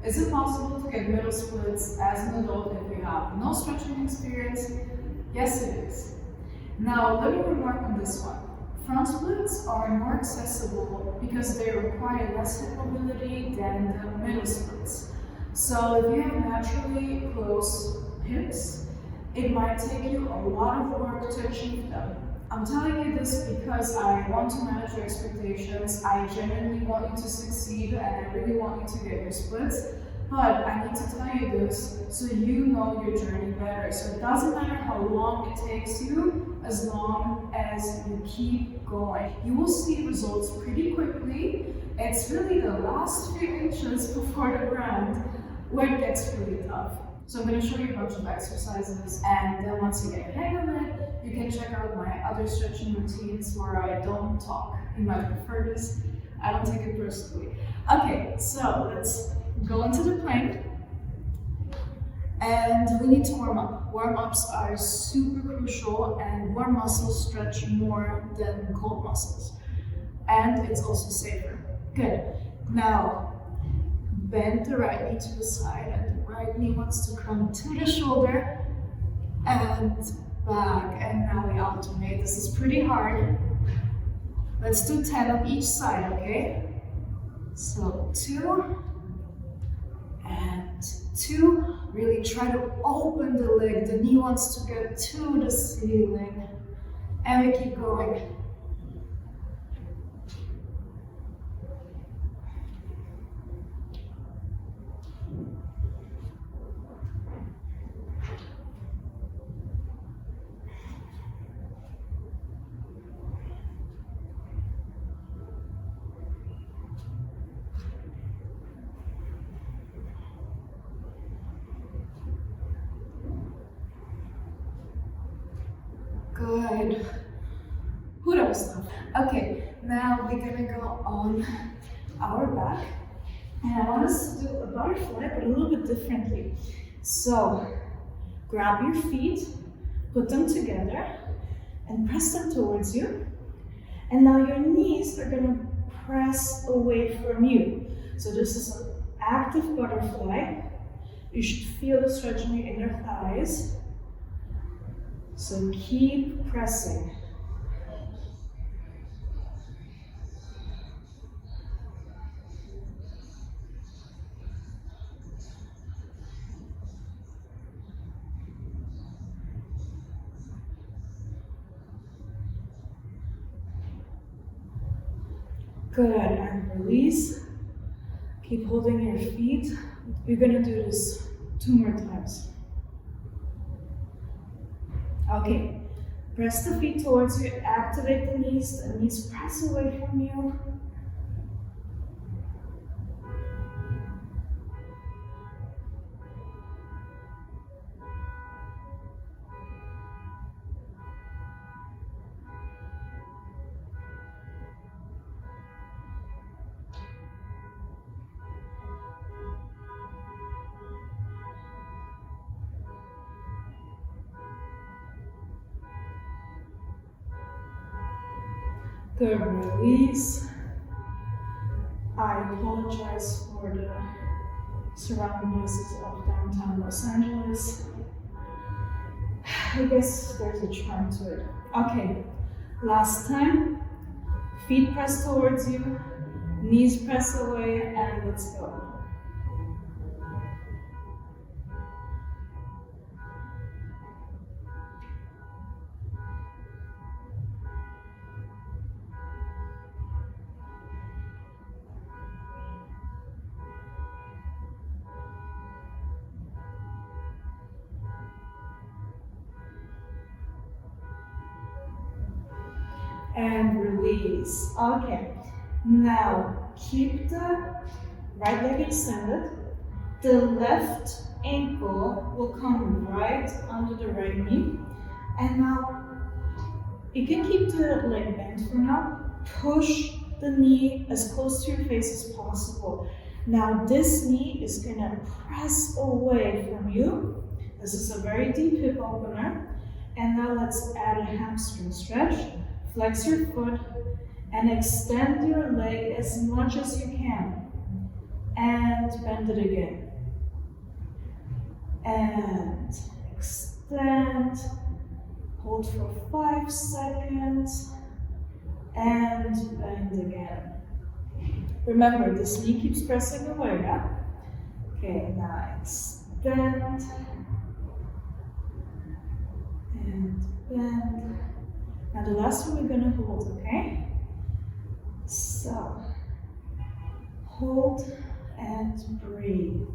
Is it possible to get middle splits as an adult if you have no stretching experience? Yes, it is. Now, let me remark on this one. Front splits are more accessible because they require less hip mobility than the middle splits. So if you have naturally close hips, it might take you a lot of work to achieve them. I'm telling you this because I want to manage your expectations. I genuinely want you to succeed and I really want you to get your splits. But I need to tell you this so you know your journey better. So it doesn't matter how long it takes you, as long as you keep going. You will see results pretty quickly. It's really the last few inches before the ground where it gets really tough. So I'm going to show you a bunch of exercises, and then once you get your hang of it, you can check out my other stretching routines where I don't talk. You might prefer this. I don't take it personally. Okay, so let's go into the plank. And we need to warm up. Warm-ups are super crucial, and warm muscles stretch more than cold muscles. And it's also safer. Good. Now, bend the right knee to the side, and the right knee wants to come to the shoulder and back. And now we alternate. This is pretty hard. Let's do 10 on each side, okay? So 2 and 2. Really try to open the leg. The knee wants to get to the ceiling. And we keep going. Good. Who that was tough. Okay, now we're gonna go on our back. And I want us to do a butterfly, but a little bit differently. So, grab your feet, put them together, and press them towards you. And now your knees are gonna press away from you. So this is an active butterfly. You should feel the stretch in your inner thighs. So keep pressing. Good, and release. Keep holding your feet. We're gonna do this 2 more times. Okay, press the feet towards you, activate the knees press away from you. Good, release. I apologize for the surrounding noises of downtown Los Angeles. I guess there's a charm to it. Okay, last time. Feet press towards you, knees press away, and let's go. And release. Okay, now keep the right leg extended. The left ankle will come right under the right knee. And now you can keep the leg bent for now. Push the knee as close to your face as possible. Now this knee is gonna press away from you. This is a very deep hip opener. And now let's add a hamstring stretch. Flex your foot and extend your leg as much as you can. and bend it again. And extend, hold for 5 seconds, and bend again. Remember, this knee keeps pressing away, yeah? Okay, now extend, and bend. Now the last one we're gonna hold, okay? So, hold and breathe.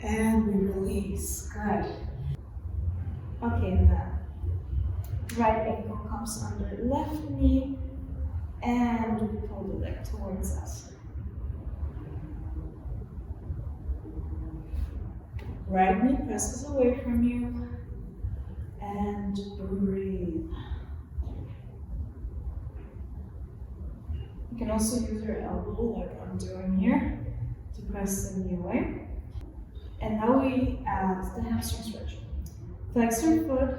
And we release. Good. Okay, now right ankle comes under left knee and we pull the leg towards us. Right knee presses away from you and breathe. You can also use your elbow like I'm doing here to press the knee away. And now we add the hamstring stretch. Flex your foot,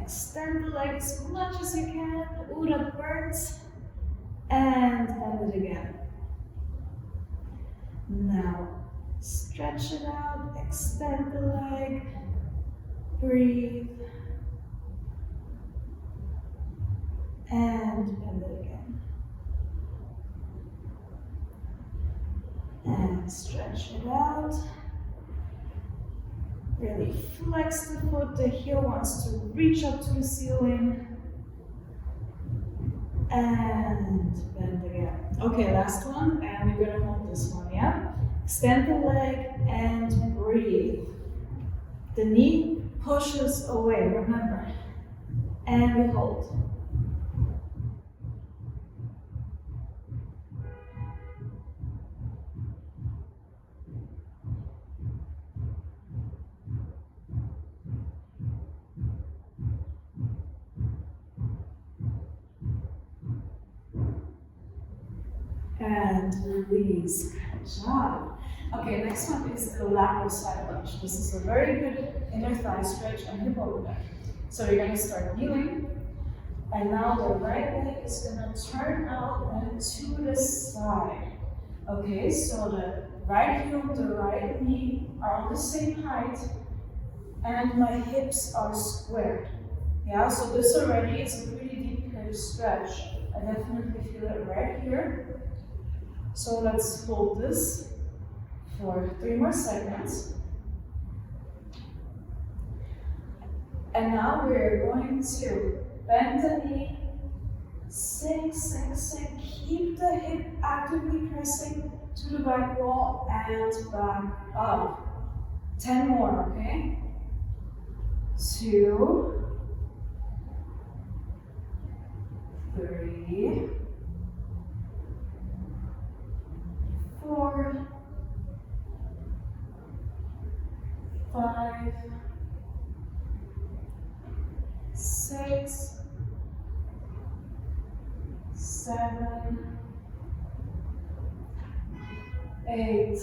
extend the leg as much as you can. Ooh, that burns. And bend it again. Now, stretch it out, extend the leg, breathe, and bend it again. And stretch it out. Really flex the foot, the heel wants to reach up to the ceiling. And bend again. Okay, last one, and we're gonna hold this one, yeah? Extend the leg and breathe. The knee pushes away, remember. And we hold. And release. Good job. Okay, next one is the lateral side lunge. This is a very good inner thigh stretch and hip opener. So you're going to start kneeling, and now the right leg is going to turn out and to the side. Okay, so the right heel and the right knee are on the same height, and my hips are squared. Yeah, so this already is a pretty deep hip stretch. I definitely feel it right here. So let's hold this for 3 more seconds. And now we're going to bend the knee, sink, sink, sink. Keep the hip actively pressing to the back wall and back up. 10 more, okay? 2, 3, 4, 5, 6, 7, 8,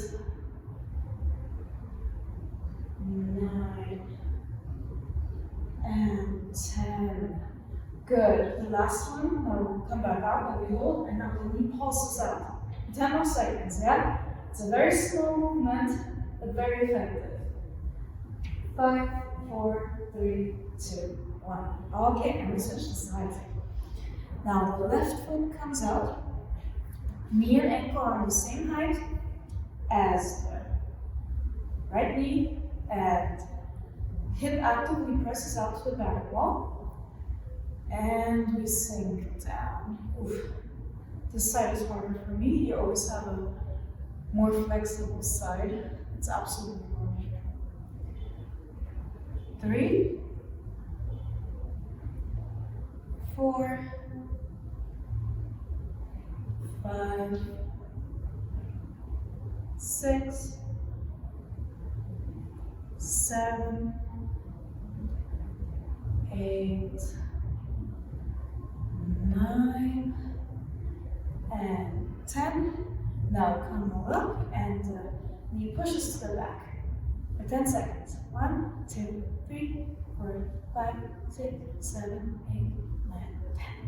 9, and 10. Good. The last one, now we'll come back out and we hold, and now the knee pulses out. 10 more seconds, yeah? It's a very slow movement, but very effective. 5, 4, 3, 2, 1. Okay, and we switch the side. Now the left foot comes out. Knee and ankle are on the same height as the right knee, and hip actively presses out to the back wall. And we sink down. Oof. This side is harder for me. You always have a more flexible side. It's absolutely normal. 3, 4, 5, 6, 7, 8, 9, and 10. Now come up, and knee pushes to the back for 10 seconds. 1, 2, 3, 4, 5, 6, 7, 8, 9, 10.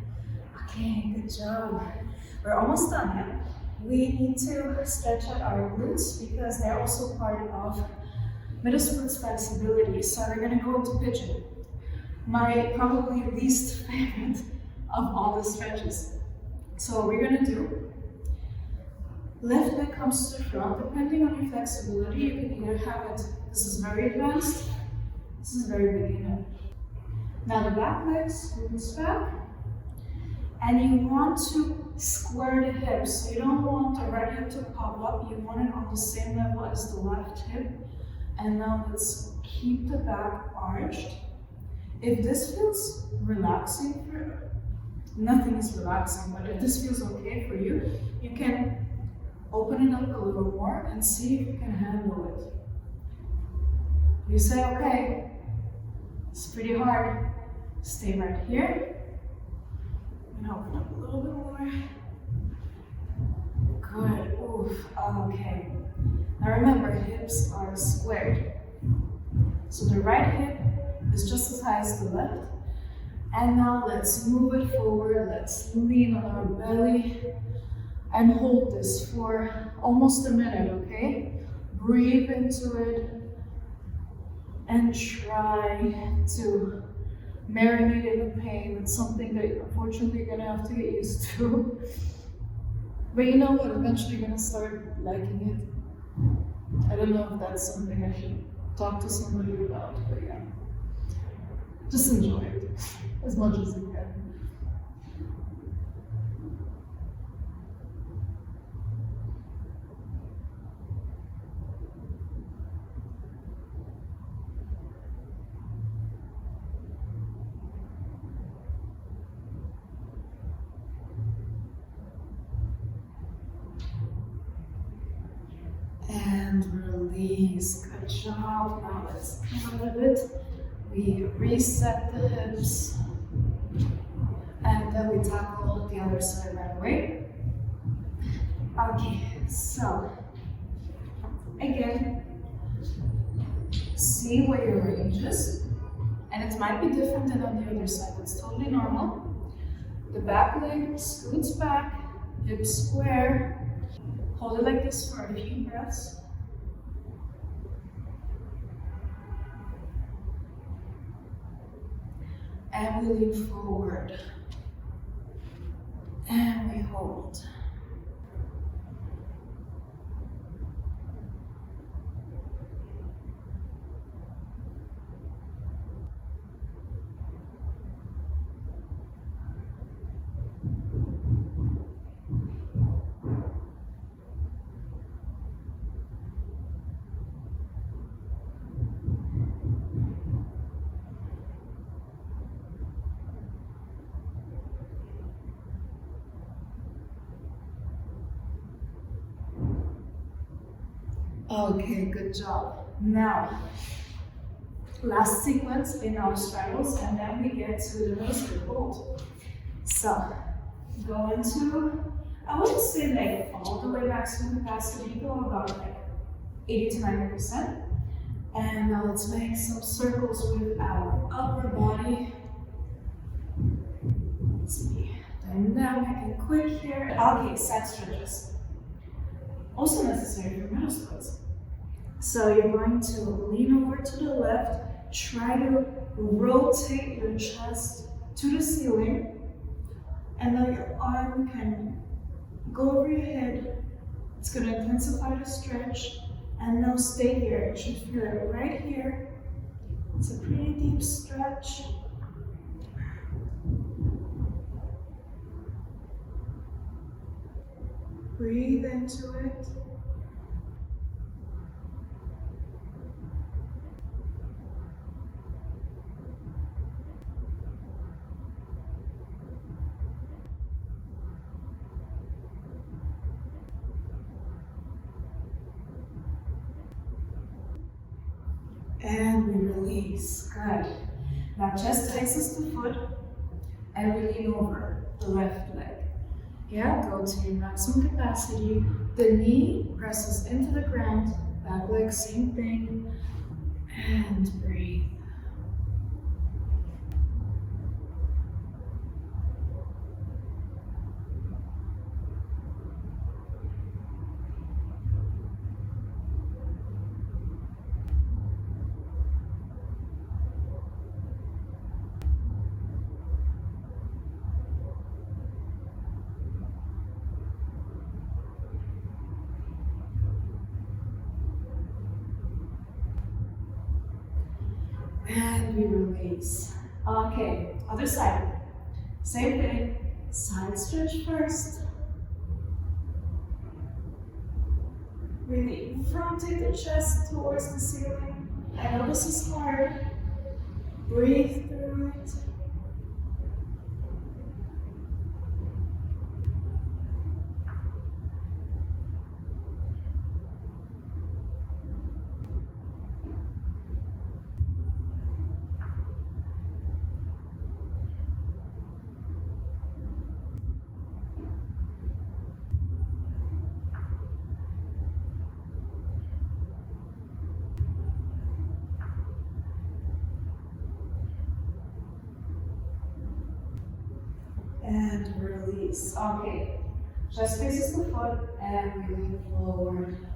Okay, good job. We're almost done now. We need to stretch out our glutes because they're also part of middle splits flexibility. So we're gonna go into pigeon. My probably least favorite of all the stretches. So what we're gonna do, left leg comes to the front. Depending on your flexibility, you can either have it, this is very advanced, this is very beginner. Now the back leg scoots back, and you want to square the hips. So you don't want the right hip to pop up, you want it on the same level as the left hip. And now let's keep the back arched. If this feels relaxing for you, nothing is relaxing, but if this feels okay for you, you can open it up a little more and see if you can handle it. You say, okay, it's pretty hard. Stay right here and open up a little bit more. Good. Oof. Okay. Now remember, hips are squared. So the right hip is just as high as the left. And now let's move it forward. Let's lean on our belly and hold this for almost a minute, okay? Breathe into it and try to marinate in the pain. It's something that unfortunately you're gonna have to get used to. But you know what? Eventually you're gonna start liking it. I don't know if that's something I should talk to somebody about, but yeah. Just enjoy it as much as you can. And release. Good job. Now let's come a bit. We reset the hips. And then we tackle the other side right away. Okay, so again, see where your range is. And it might be different than on the other side. That's totally normal. The back leg scoots back, hips square. Hold it like this for a few breaths. And we lean forward. And we hold. Okay, good job. Now, last sequence in our straddles, and then we get to the middle split hold. So, go into, I wouldn't say like all the way maximum capacity, go about like 80 to 90%. And now let's make some circles with our upper body. Let's be dynamic and quick here. Okay, side stretches. Also necessary for middle splits. So you're going to lean over to the left, try to rotate your chest to the ceiling, and now your arm can go over your head. It's going to intensify the stretch, and now stay here. You should feel it right here. It's a pretty deep stretch. Breathe into it. And we release. Good. Now chest takes us to foot, and we lean over the left leg. Yeah, go to your maximum capacity. The knee presses into the ground, Back leg, same thing. And breathe. And we release. Okay, other side. Same thing. Side stretch first. Really rotate the chest towards the ceiling. I know this is hard. Breathe through it. And release. Okay. Chest faces the foot and we lean forward.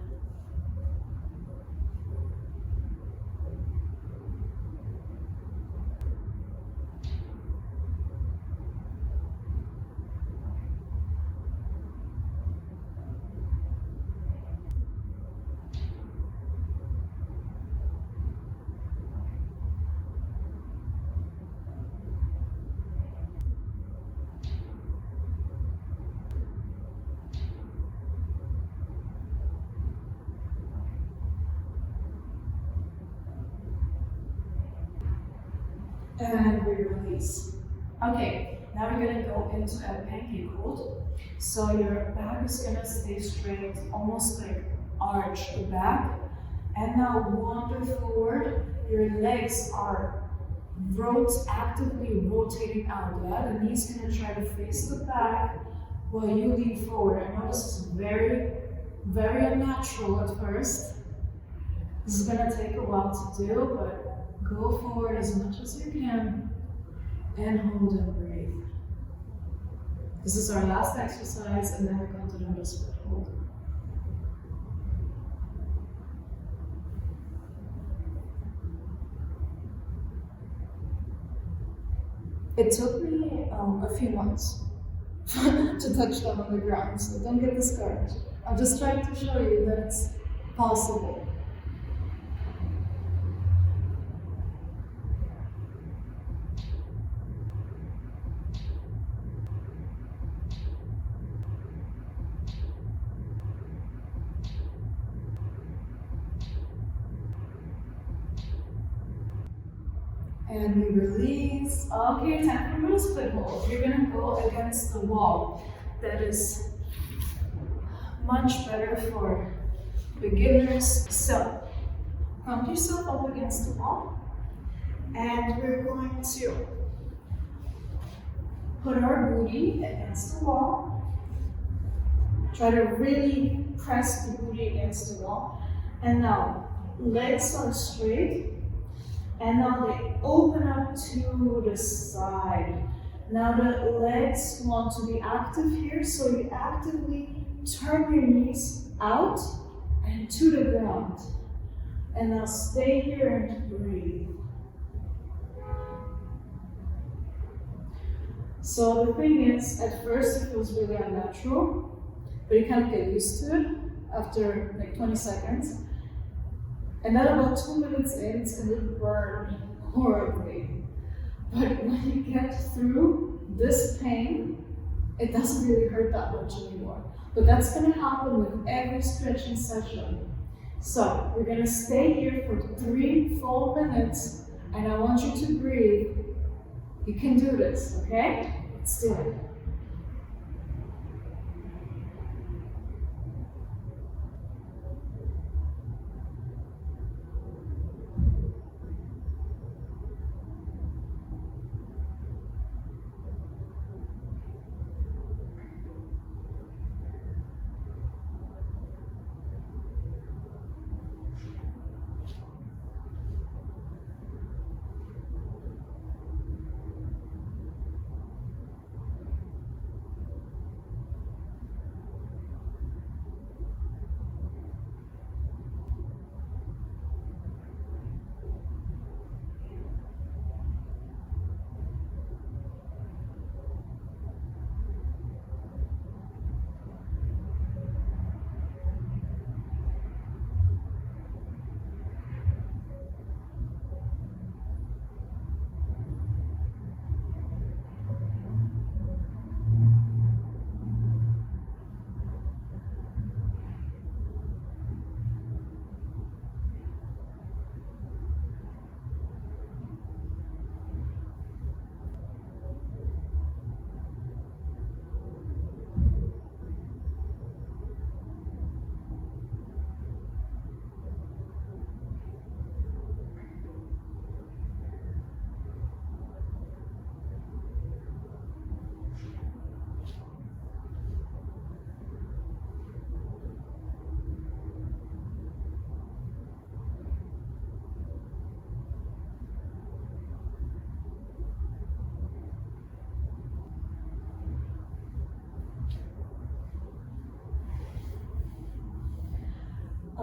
And we release. Okay, now we're gonna go into a pancake hold. So your back is gonna stay straight, almost like arch the back. And now wander forward. Your legs are actively rotating out. Yeah? The knee's gonna try to face the back while you lean forward. I know this is very, very unnatural at first. This is gonna take a while to do, but go forward as much as you can and hold and breathe. This is our last exercise, and then we're going to do the split hold. It took me a few months to touch down on the ground, so don't get discouraged. I'm just trying to show you that it's possible. And we release. Okay, time for middle split hold. You're gonna go against the wall. That is much better for beginners. So, pump yourself up against the wall. And we're going to put our booty against the wall. Try to really press the booty against the wall. And now, legs are straight. And now they open up to the side. Now the legs want to be active here, so you actively turn your knees out and to the ground. And now stay here and breathe. So the thing is, at first it feels really unnatural, but you kind of get used to it after like 20 seconds. And then about 2 minutes in, it's going to burn horribly. But when you get through this pain, it doesn't really hurt that much anymore. But that's going to happen with every stretching session. So we're going to stay here for 3 full minutes, and I want you to breathe. You can do this, okay? Let's do it.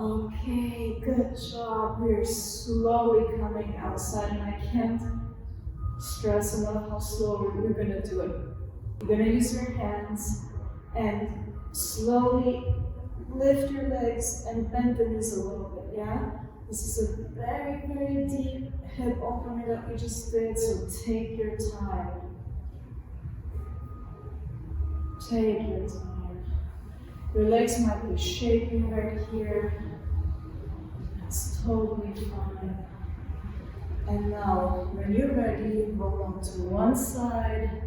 Okay, good job. We're slowly coming outside, and I can't stress enough how slowly we're gonna do it. You're gonna use your hands and slowly lift your legs and bend the knees a little bit, yeah? This is a very, very deep hip opener that we just did, so take your time. Take your time. Your legs might be shaking right here. That's totally fine. And now, when you're ready, roll onto one side,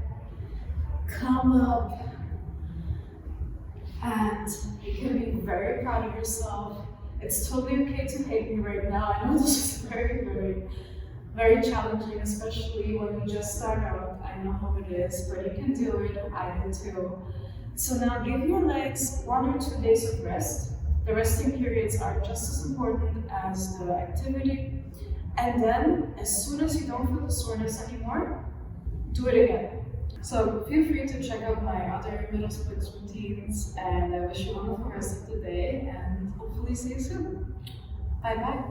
come up, and you can be very proud of yourself. It's totally okay to hate me right now. I know this is very, very, very challenging, especially when you just start out. I know how it is, but you can do it. I did too. So now give your legs 1 or 2 days of rest. The resting periods are just as important as the activity. And then, as soon as you don't feel the soreness anymore, do it again. So feel free to check out my other middle splits routines, and I wish you a wonderful rest of the day, and hopefully see you soon. Bye bye.